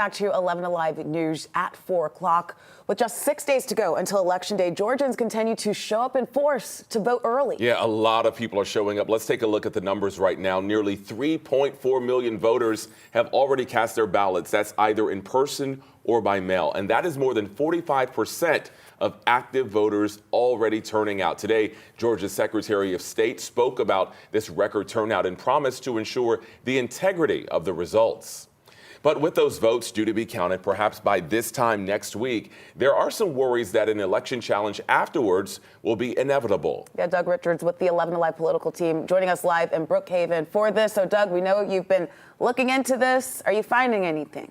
Back to 11 Alive News at 4 o'clock. With just 6 days to go until Election Day, Georgians continue to show up in force to vote early. Yeah, a lot of people are showing up. Let's take a look at the numbers right now. Nearly 3.4 million voters have already cast their ballots. That's either in person or by mail. And that is more than 45% of active voters already turning out. Today, Georgia's Secretary of State spoke about this record turnout and promised to ensure the integrity of the results. But with those votes due to be counted perhaps by this time next week, there are some worries that an election challenge afterwards will be inevitable. Yeah, Doug Richards with the 11 Alive political team joining us live in Brookhaven for this. So, Doug, we know you've been looking into this. Are you finding anything?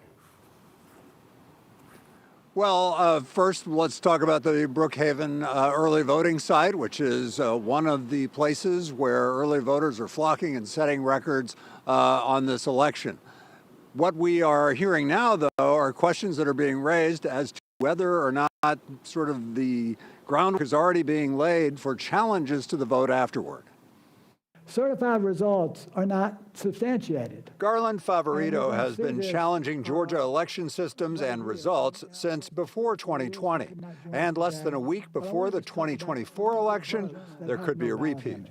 Well, first, let's talk about the Brookhaven early voting site, which is one of the places where early voters are flocking and setting records on this election. What we are hearing now, though, are questions that are being raised as to whether or not sort of the groundwork is already being laid for challenges to the vote afterward. Certified results are not substantiated. Garland Favorito has been challenging Georgia election systems and results since before 2020. And less than a week before the 2024 election, there could be a repeat.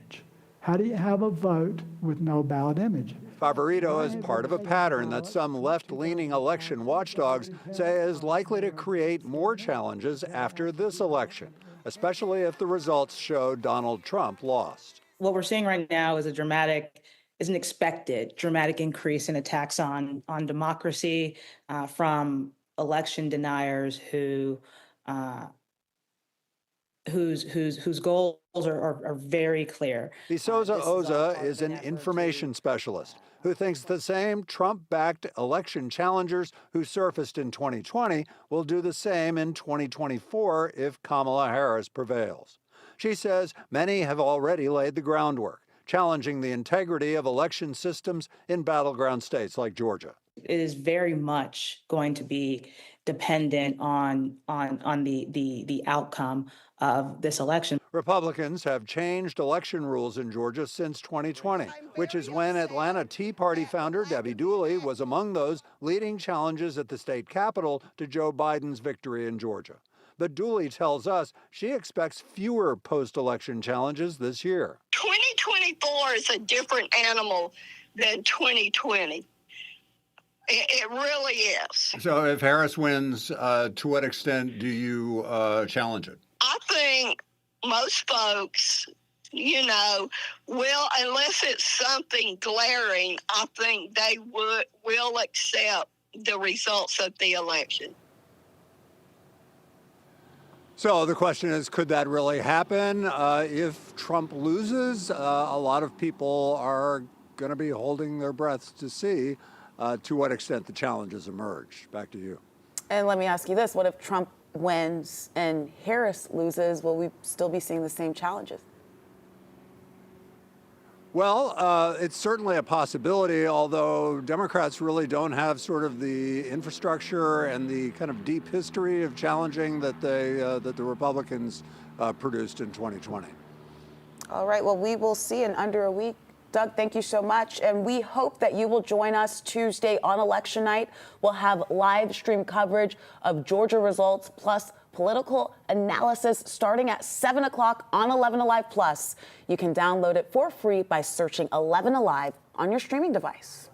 How do you have a vote with no ballot image? Favorito is part of a pattern that some left-leaning election watchdogs say is likely to create more challenges after this election, especially if the results show Donald Trump lost. What we're seeing right now is an expected dramatic increase in attacks on democracy from election deniers whose goals are very clear. Isoza Oza is an information specialist who thinks the same Trump-backed election challengers who surfaced in 2020 will do the same in 2024 if Kamala Harris prevails. She says many have already laid the groundwork, challenging the integrity of election systems in battleground states like Georgia. It is very much going to be dependent on the outcome of this election. Republicans have changed election rules in Georgia since 2020, which is when Atlanta Tea Party founder Debbie Dooley was among those leading challenges at the state capitol to Joe Biden's victory in Georgia. But Dooley tells us she expects fewer post-election challenges this year. 2024 is a different animal than 2020. It really is. So if Harris wins, to what extent do you challenge it? I think most folks, will, unless it's something glaring, I think they will accept the results of the election. So the question is, could that really happen? If Trump loses, a lot of people are going to be holding their breaths to see to what extent the challenges emerge. Back to you. And let me ask you this. What if Trump wins and Harris loses? Will we still be seeing the same challenges? Well, it's certainly a possibility, although Democrats really don't have sort of the infrastructure and the kind of deep history of challenging that the Republicans produced in 2020. All right. Well, we will see in under a week. Doug, thank you so much. And we hope that you will join us Tuesday on election night. We'll have live stream coverage of Georgia results plus political analysis starting at 7 o'clock on 11 Alive Plus. You can download it for free by searching 11 Alive on your streaming device.